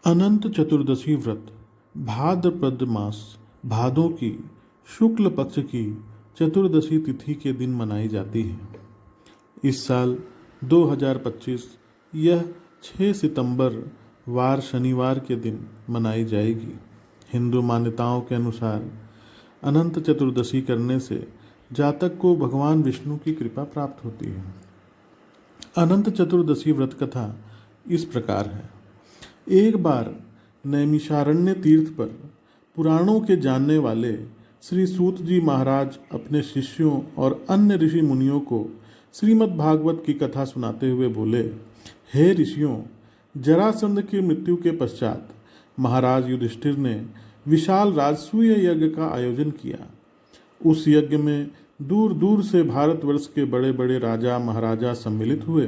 अनंत चतुर्दशी व्रत भाद्रपद मास भादों की शुक्ल पक्ष की चतुर्दशी तिथि के दिन मनाई जाती है। इस साल 2025 यह 6 सितंबर वार शनिवार के दिन मनाई जाएगी। हिंदू मान्यताओं के अनुसार अनंत चतुर्दशी करने से जातक को भगवान विष्णु की कृपा प्राप्त होती है। अनंत चतुर्दशी व्रत कथा इस प्रकार है। एक बार नैमिषारण्य तीर्थ पर पुराणों के जानने वाले श्री सूत जी महाराज अपने शिष्यों और अन्य ऋषि मुनियों को श्रीमद् भागवत की कथा सुनाते हुए बोले, हे ऋषियों, जरासंध की मृत्यु के पश्चात महाराज युधिष्ठिर ने विशाल राजसूय यज्ञ का आयोजन किया। उस यज्ञ में दूर दूर से भारतवर्ष के बड़े बड़े राजा महाराजा सम्मिलित हुए।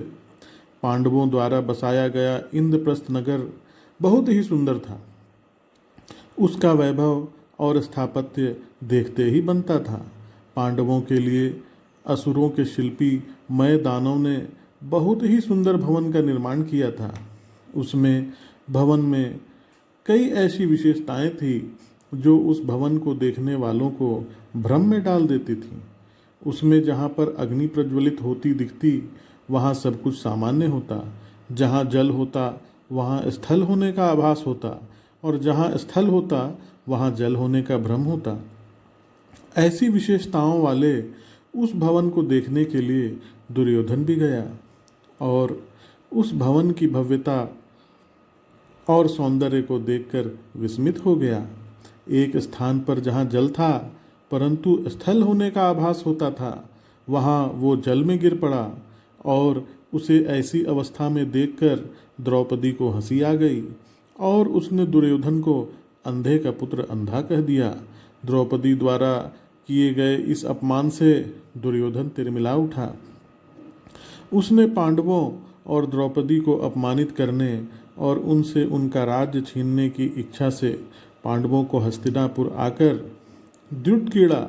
पांडवों द्वारा बसाया गया इंद्रप्रस्थ नगर बहुत ही सुंदर था। उसका वैभव और स्थापत्य देखते ही बनता था। पांडवों के लिए असुरों के शिल्पी मय दानव ने बहुत ही सुंदर भवन का निर्माण किया था। उसमें भवन में कई ऐसी विशेषताएं थी जो उस भवन को देखने वालों को भ्रम में डाल देती थीं। उसमें जहाँ पर अग्नि प्रज्वलित होती दिखती, वहाँ सब कुछ सामान्य होता। जहाँ जल होता वहाँ स्थल होने का आभास होता, और जहाँ स्थल होता वहाँ जल होने का भ्रम होता। ऐसी विशेषताओं वाले उस भवन को देखने के लिए दुर्योधन भी गया और उस भवन की भव्यता और सौंदर्य को देखकर विस्मित हो गया। एक स्थान पर जहाँ जल था परंतु स्थल होने का आभास होता था, वहाँ वो जल में गिर पड़ा और उसे ऐसी अवस्था में देखकर द्रौपदी को हंसी आ गई और उसने दुर्योधन को अंधे का पुत्र अंधा कह दिया। द्रौपदी द्वारा किए गए इस अपमान से दुर्योधन तिरमिला उठा। उसने पांडवों और द्रौपदी को अपमानित करने और उनसे उनका राज्य छीनने की इच्छा से पांडवों को हस्तिनापुर आकर द्युतक्रीड़ा,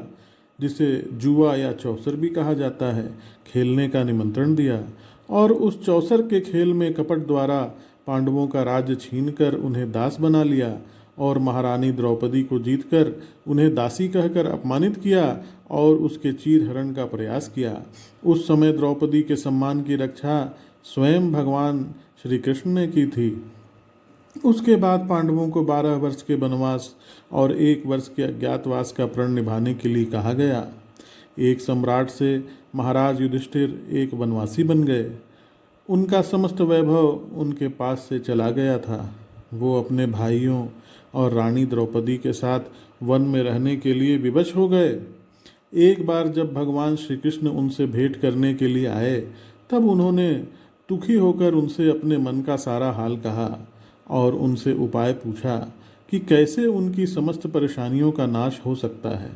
जिसे जुआ या चौसर भी कहा जाता है, खेलने का निमंत्रण दिया और उस चौसर के खेल में कपट द्वारा पांडवों का राज्य छीनकर उन्हें दास बना लिया और महारानी द्रौपदी को जीतकर उन्हें दासी कहकर अपमानित किया और उसके चीरहरण का प्रयास किया। उस समय द्रौपदी के सम्मान की रक्षा स्वयं भगवान श्री कृष्ण ने की थी। उसके बाद पांडवों को 12 वर्ष के वनवास और 1 वर्ष के अज्ञातवास का प्रण निभाने के लिए कहा गया। एक सम्राट से महाराज युधिष्ठिर एक वनवासी बन गए। उनका समस्त वैभव उनके पास से चला गया था। वो अपने भाइयों और रानी द्रौपदी के साथ वन में रहने के लिए विवश हो गए। एक बार जब भगवान श्री कृष्ण उनसे भेंट करने के लिए आए, तब उन्होंने दुखी होकर उनसे अपने मन का सारा हाल कहा और उनसे उपाय पूछा कि कैसे उनकी समस्त परेशानियों का नाश हो सकता है।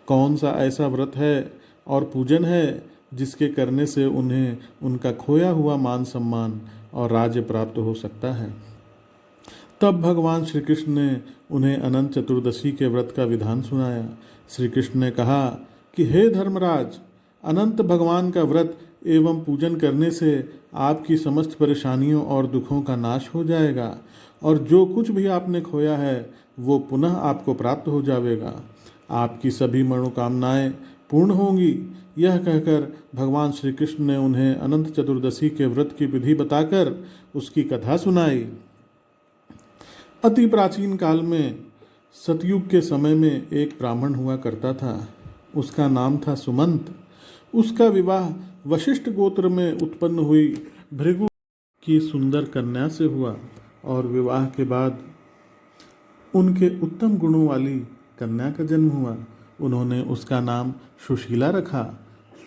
कौन सा ऐसा व्रत है और पूजन है जिसके करने से उन्हें उनका खोया हुआ मान सम्मान और राज्य प्राप्त हो सकता है। तब भगवान श्री कृष्ण ने उन्हें अनंत चतुर्दशी के व्रत का विधान सुनाया। श्री कृष्ण ने कहा कि हे धर्मराज, अनंत भगवान का व्रत एवं पूजन करने से आपकी समस्त परेशानियों और दुखों का नाश हो जाएगा और जो कुछ भी आपने खोया है वो पुनः आपको प्राप्त हो जाएगा। आपकी सभी मनोकामनाएं पूर्ण होंगी। यह कहकर भगवान श्री कृष्ण ने उन्हें अनंत चतुर्दशी के व्रत की विधि बताकर उसकी कथा सुनाई। अति प्राचीन काल में सतयुग के समय में एक ब्राह्मण हुआ करता था। उसका नाम था सुमंत। उसका विवाह वशिष्ठ गोत्र में उत्पन्न हुई भृगु की सुंदर कन्या से हुआ और विवाह के बाद उनके उत्तम गुणों वाली कन्या का जन्म हुआ। उन्होंने उसका नाम सुशीला रखा।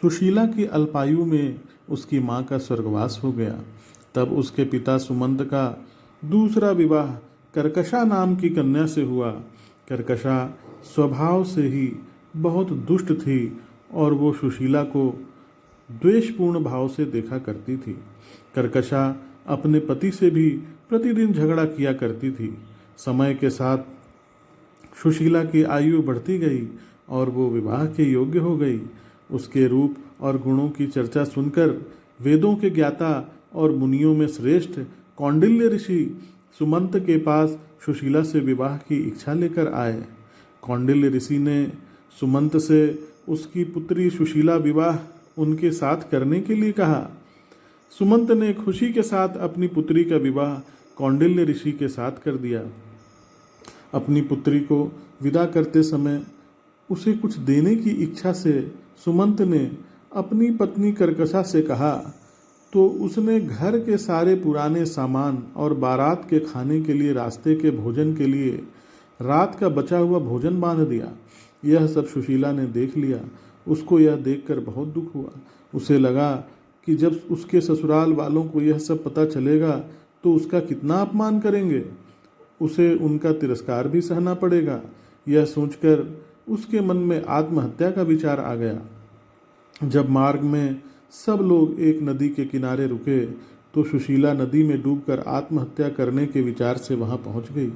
सुशीला की अल्पायु में उसकी माँ का स्वर्गवास हो गया। तब उसके पिता सुमंत का दूसरा विवाह कर्कशा नाम की कन्या से हुआ। कर्कशा स्वभाव से ही बहुत दुष्ट थी और वो सुशीला को द्वेषपूर्ण भाव से देखा करती थी। कर्कशा अपने पति से भी प्रतिदिन झगड़ा किया करती थी। समय के साथ सुशीला की आयु बढ़ती गई और वो विवाह के योग्य हो गई। उसके रूप और गुणों की चर्चा सुनकर वेदों के ज्ञाता और मुनियों में श्रेष्ठ कौंडिल्य ऋषि सुमंत के पास सुशीला से विवाह की इच्छा लेकर आए। कौंडिल्य ऋषि ने सुमंत से उसकी पुत्री सुशीला विवाह उनके साथ करने के लिए कहा। सुमंत ने खुशी के साथ अपनी पुत्री का विवाह कौंडिल्य ऋषि के साथ कर दिया। अपनी पुत्री को विदा करते समय उसे कुछ देने की इच्छा से सुमंत ने अपनी पत्नी कर्कशा से कहा, तो उसने घर के सारे पुराने सामान और बारात के खाने के लिए रास्ते के भोजन के लिए रात का बचा हुआ भोजन बांध दिया। यह सब सुशीला ने देख लिया। उसको यह देखकर बहुत दुख हुआ। उसे लगा कि जब उसके ससुराल वालों को यह सब पता चलेगा तो उसका कितना अपमान करेंगे, उसे उनका तिरस्कार भी सहना पड़ेगा। यह सोचकर उसके मन में आत्महत्या का विचार आ गया। जब मार्ग में सब लोग एक नदी के किनारे रुके तो सुशीला नदी में डूबकर आत्महत्या करने के विचार से वहां पहुंच गई।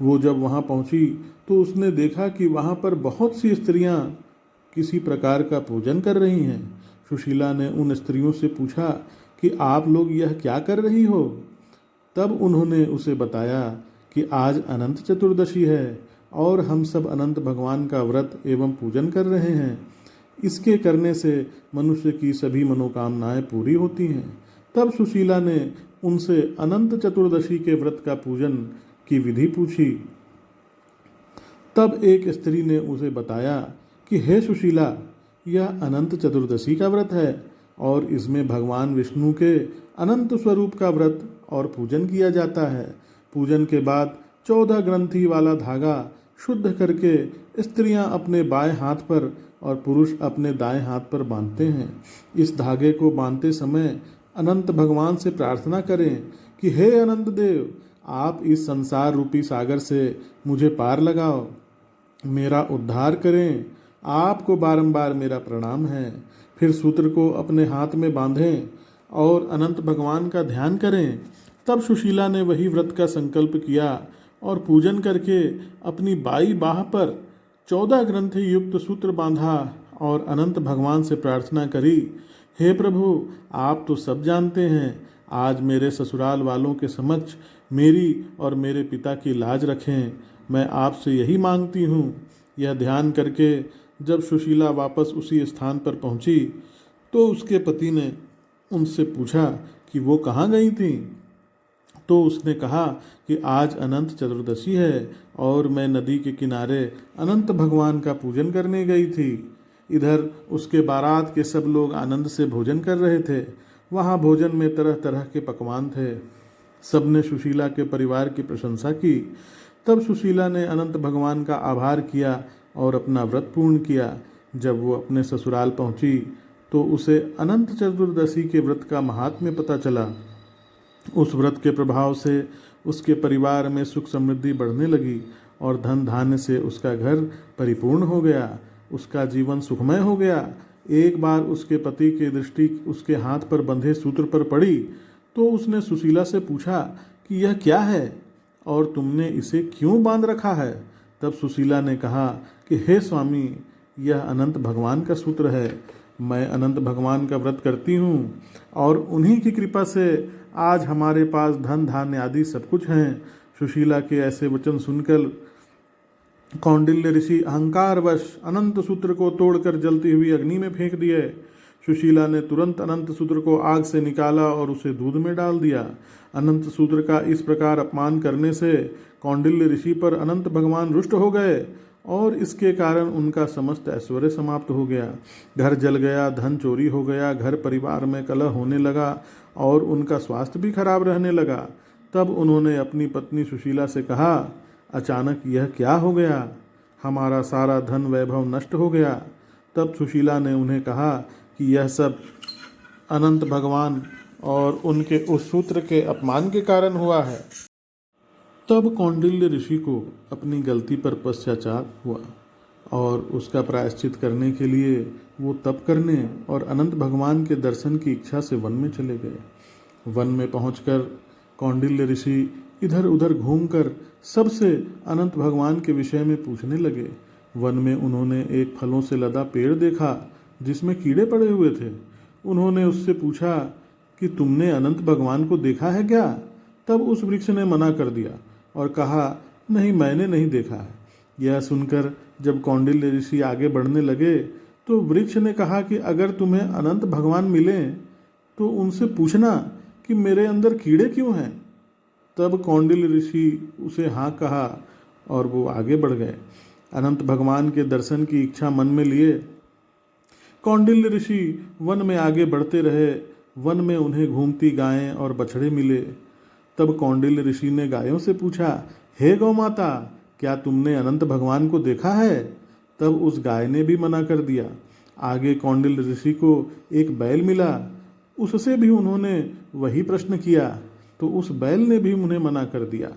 वो जब वहां पहुंची तो उसने देखा कि वहां पर बहुत सी स्त्रियां किसी प्रकार का पूजन कर रही हैं। सुशीला ने उन स्त्रियों से पूछा कि आप लोग यह क्या कर रही हो? तब उन्होंने उसे बताया कि आज अनंत चतुर्दशी है और हम सब अनंत भगवान का व्रत एवं पूजन कर रहे हैं। इसके करने से मनुष्य की सभी मनोकामनाएं पूरी होती हैं। तब सुशीला ने उनसे अनंत चतुर्दशी के व्रत का पूजन की विधि पूछी। तब एक स्त्री ने उसे बताया कि हे सुशीला, यह अनंत चतुर्दशी का व्रत है और इसमें भगवान विष्णु के अनंत स्वरूप का व्रत और पूजन किया जाता है। पूजन के बाद 14 ग्रंथि वाला धागा शुद्ध करके स्त्रियां अपने बाएं हाथ पर और पुरुष अपने दाएं हाथ पर बांधते हैं। इस धागे को बांधते समय अनंत भगवान से प्रार्थना करें कि हे अनंत देव, आप इस संसार रूपी सागर से मुझे पार लगाओ, मेरा उद्धार करें। आपको बारंबार मेरा प्रणाम है। फिर सूत्र को अपने हाथ में बांधें और अनंत भगवान का ध्यान करें। तब सुशीला ने वही व्रत का संकल्प किया और पूजन करके अपनी बाई बाह पर 14 ग्रंथि युक्त सूत्र बांधा और अनंत भगवान से प्रार्थना करी, हे प्रभु, आप तो सब जानते हैं, आज मेरे ससुराल वालों के समक्ष मेरी और मेरे पिता की लाज रखें। मैं आपसे यही मांगती हूँ। यह ध्यान करके जब सुशीला वापस उसी स्थान पर पहुंची तो उसके पति ने उनसे पूछा कि वो कहाँ गई थी। तो उसने कहा कि आज अनंत चतुर्दशी है और मैं नदी के किनारे अनंत भगवान का पूजन करने गई थी। इधर उसके बारात के सब लोग आनंद से भोजन कर रहे थे। वहाँ भोजन में तरह तरह के पकवान थे। सबने सुशीला के परिवार की प्रशंसा की। तब सुशीला ने अनंत भगवान का आभार किया और अपना व्रत पूर्ण किया। जब वो अपने ससुराल पहुंची तो उसे अनंत चतुर्दशी के व्रत का महात्म्य पता चला। उस व्रत के प्रभाव से उसके परिवार में सुख समृद्धि बढ़ने लगी और धन धान्य से उसका घर परिपूर्ण हो गया। उसका जीवन सुखमय हो गया। एक बार उसके पति की दृष्टि उसके हाथ पर बंधे सूत्र पर पड़ी तो उसने सुशीला से पूछा कि यह क्या है और तुमने इसे क्यों बांध रखा है। तब सुशीला ने कहा कि हे स्वामी, यह अनंत भगवान का सूत्र है। मैं अनंत भगवान का व्रत करती हूँ और उन्हीं की कृपा से आज हमारे पास धन धान्य आदि सब कुछ हैं। सुशीला के ऐसे वचन सुनकर कौंडिल्य ऋषि अहंकारवश अनंत सूत्र को तोड़कर जलती हुई अग्नि में फेंक दिए। सुशीला ने तुरंत अनंत सूत्र को आग से निकाला और उसे दूध में डाल दिया। अनंत सूत्र का इस प्रकार अपमान करने से कौंडिल्य ऋषि पर अनंत भगवान रुष्ट हो गए और इसके कारण उनका समस्त ऐश्वर्य समाप्त हो गया। घर जल गया, धन चोरी हो गया, घर परिवार में कलह होने लगा और उनका स्वास्थ्य भी खराब रहने लगा। तब उन्होंने अपनी पत्नी सुशीला से कहा, अचानक यह क्या हो गया? हमारा सारा धन वैभव नष्ट हो गया। तब सुशीला ने उन्हें कहा कि यह सब अनंत भगवान और उनके उस सूत्र के अपमान के कारण हुआ है। तब कौंडिल्य ऋषि को अपनी गलती पर पश्चाताप हुआ और उसका प्रायश्चित करने के लिए वो तप करने और अनंत भगवान के दर्शन की इच्छा से वन में चले गए। वन में पहुंचकर कौंडिल्य ऋषि इधर उधर घूमकर सबसे अनंत भगवान के विषय में पूछने लगे। वन में उन्होंने एक फलों से लदा पेड़ देखा जिसमें कीड़े पड़े हुए थे। उन्होंने उससे पूछा कि तुमने अनंत भगवान को देखा है क्या? तब उस वृक्ष ने मना कर दिया और कहा, नहीं, मैंने नहीं देखा है। यह सुनकर जब कौंडिल्य ऋषि आगे बढ़ने लगे तो वृक्ष ने कहा कि अगर तुम्हें अनंत भगवान मिलें तो उनसे पूछना कि मेरे अंदर कीड़े क्यों हैं। तब कौंडिल्य ऋषि उसे हाँ कहा और वो आगे बढ़ गए। अनंत भगवान के दर्शन की इच्छा मन में लिए कौंडिल्य ऋषि वन में आगे बढ़ते रहे। वन में उन्हें घूमती गायें और बछड़े मिले। तब कौंडिल्य ऋषि ने गायों से पूछा, हे गौ माता, क्या तुमने अनंत भगवान को देखा है? तब उस गाय ने भी मना कर दिया। आगे कौंडिल्य ऋषि को एक बैल मिला। उससे भी उन्होंने वही प्रश्न किया तो उस बैल ने भी उन्हें मना कर दिया।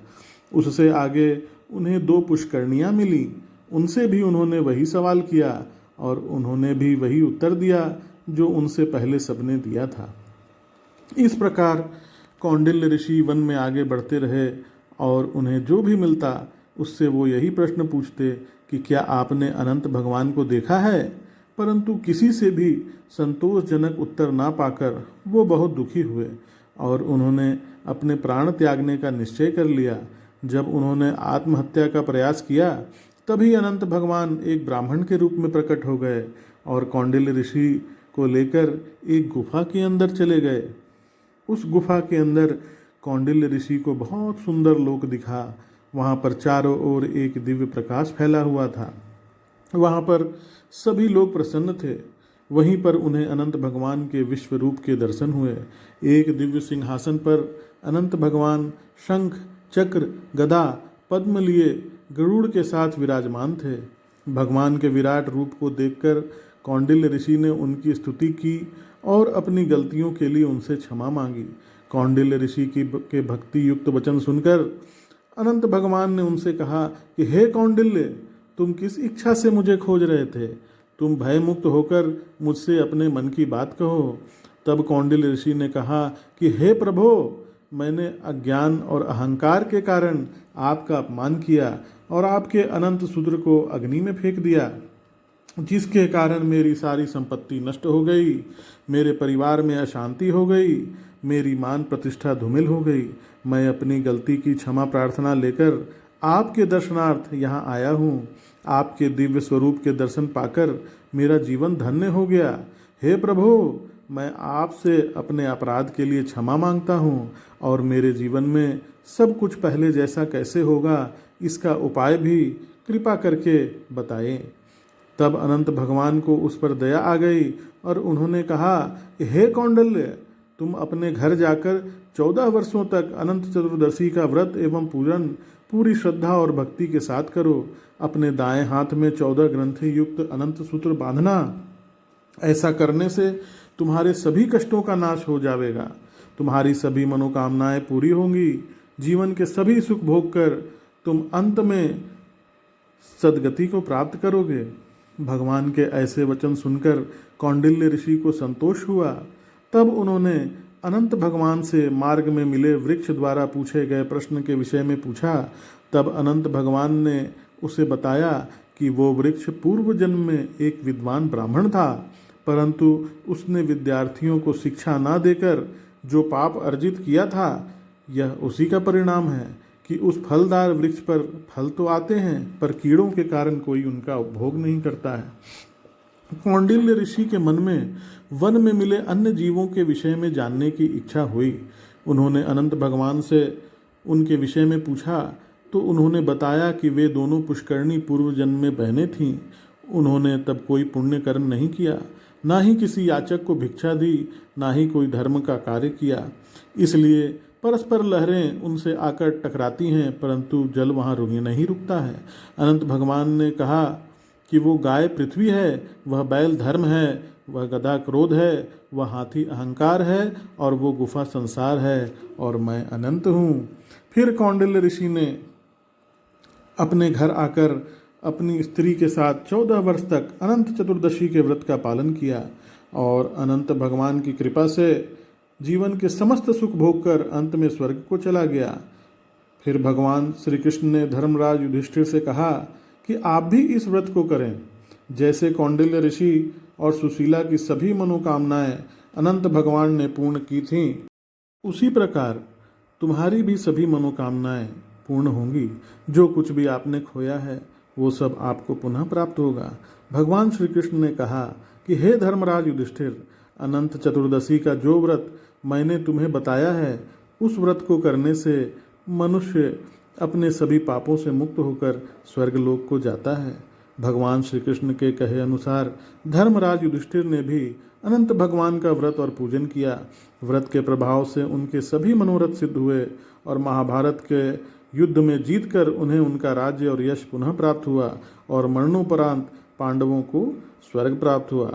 उससे आगे उन्हें 2 पुष्करनियाँ मिली। उनसे भी उन्होंने वही सवाल किया और उन्होंने भी वही उत्तर दिया जो उनसे पहले सबने दिया था। इस प्रकार कौंडिल्य ऋषि वन में आगे बढ़ते रहे और उन्हें जो भी मिलता उससे वो यही प्रश्न पूछते कि क्या आपने अनंत भगवान को देखा है? परंतु किसी से भी संतोषजनक उत्तर ना पाकर वो बहुत दुखी हुए और उन्होंने अपने प्राण त्यागने का निश्चय कर लिया। जब उन्होंने आत्महत्या का प्रयास किया तभी अनंत भगवान एक ब्राह्मण के रूप में प्रकट हो गए और कौंडिल्य ऋषि को लेकर एक गुफा के अंदर चले गए। उस गुफा के अंदर कौंडिल्य ऋषि को बहुत सुंदर लोक दिखा। वहाँ पर चारों ओर एक दिव्य प्रकाश फैला हुआ था। वहाँ पर सभी लोग प्रसन्न थे। वहीं पर उन्हें अनंत भगवान के विश्व रूप के दर्शन हुए। एक दिव्य सिंहासन पर अनंत भगवान शंख, चक्र, गदा, पद्म लिए गरुड़ के साथ विराजमान थे। भगवान के विराट रूप को देखकर कौंडिल्य ऋषि ने उनकी स्तुति की और अपनी गलतियों के लिए उनसे क्षमा मांगी। कौंडिल्य ऋषि के भक्ति युक्त वचन सुनकर अनंत भगवान ने उनसे कहा कि हे कौंडिल्य, तुम किस इच्छा से मुझे खोज रहे थे? तुम भय मुक्त होकर मुझसे अपने मन की बात कहो। तब कौंडिल्य ऋषि ने कहा कि हे प्रभो, मैंने अज्ञान और अहंकार के कारण आपका अपमान किया और आपके अनंत सूत्र को अग्नि में फेंक दिया, जिसके कारण मेरी सारी संपत्ति नष्ट हो गई, मेरे परिवार में अशांति हो गई, मेरी मान प्रतिष्ठा धूमिल हो गई। मैं अपनी गलती की क्षमा प्रार्थना लेकर आपके दर्शनार्थ यहाँ आया हूँ। आपके दिव्य स्वरूप के दर्शन पाकर मेरा जीवन धन्य हो गया। हे प्रभु, मैं आपसे अपने अपराध के लिए क्षमा मांगता हूँ और मेरे जीवन में सब कुछ पहले जैसा कैसे होगा इसका उपाय भी कृपा करके बताएं। तब अनंत भगवान को उस पर दया आ गई और उन्होंने कहा, हे कौंडिल्य, तुम अपने घर जाकर 14 वर्षों तक अनंत चतुर्दशी का व्रत एवं पूजन पूरी श्रद्धा और भक्ति के साथ करो। अपने दाएं हाथ में 14 ग्रंथि युक्त अनंत सूत्र बांधना। ऐसा करने से तुम्हारे सभी कष्टों का नाश हो जाएगा, तुम्हारी सभी मनोकामनाएं पूरी होंगी, जीवन के सभी सुख भोग कर तुम अंत में सदगति को प्राप्त करोगे। भगवान के ऐसे वचन सुनकर कौंडिल्य ऋषि को संतोष हुआ। तब उन्होंने अनंत भगवान से मार्ग में मिले वृक्ष द्वारा पूछे गए प्रश्न के विषय में पूछा। तब अनंत भगवान ने उसे बताया कि वो वृक्ष पूर्व जन्म में एक विद्वान ब्राह्मण था, परंतु उसने विद्यार्थियों को शिक्षा ना देकर जो पाप अर्जित किया था, यह उसी का परिणाम है कि उस फलदार वृक्ष पर फल तो आते हैं पर कीड़ों के कारण कोई उनका उपभोग नहीं करता है। कौंडिल्य ऋषि के मन में वन में मिले अन्य जीवों के विषय में जानने की इच्छा हुई। उन्होंने अनंत भगवान से उनके विषय में पूछा तो उन्होंने बताया कि वे दोनों पुष्करणी पूर्व जन्म में बहनें थीं। उन्होंने तब कोई पुण्य कर्म नहीं किया, ना ही किसी याचक को भिक्षा दी, ना ही कोई धर्म का कार्य किया। इसलिए परस्पर लहरें उनसे आकर टकराती हैं, परंतु जल वहाँ नहीं रुकता है। अनंत भगवान ने कहा कि वो गाय पृथ्वी है, वह बैल धर्म है, वह गधा क्रोध है, वह हाथी अहंकार है और वो गुफा संसार है और मैं अनंत हूँ। फिर कौंडिल्य ऋषि ने अपने घर आकर अपनी स्त्री के साथ 14 वर्ष तक अनंत चतुर्दशी के व्रत का पालन किया और अनंत भगवान की कृपा से जीवन के समस्त सुख भोग कर अंत में स्वर्ग को चला गया। फिर भगवान श्री कृष्ण ने धर्मराज युधिष्ठिर से कहा कि आप भी इस व्रत को करें। जैसे कौंडिल्य ऋषि और सुशीला की सभी मनोकामनाएं अनंत भगवान ने पूर्ण की थीं, उसी प्रकार तुम्हारी भी सभी मनोकामनाएं पूर्ण होंगी। जो कुछ भी आपने खोया है वो सब आपको पुनः प्राप्त होगा। भगवान श्री कृष्ण ने कहा कि हे धर्मराज युधिष्ठिर, अनंत चतुर्दशी का जो व्रत मैंने तुम्हें बताया है, उस व्रत को करने से मनुष्य अपने सभी पापों से मुक्त होकर स्वर्गलोक को जाता है। भगवान श्री कृष्ण के कहे अनुसार धर्मराज युधिष्ठिर ने भी अनंत भगवान का व्रत और पूजन किया। व्रत के प्रभाव से उनके सभी मनोरथ सिद्ध हुए और महाभारत के युद्ध में जीतकर उन्हें उनका राज्य और यश पुनः प्राप्त हुआ और मरणोपरांत पांडवों को स्वर्ग प्राप्त हुआ।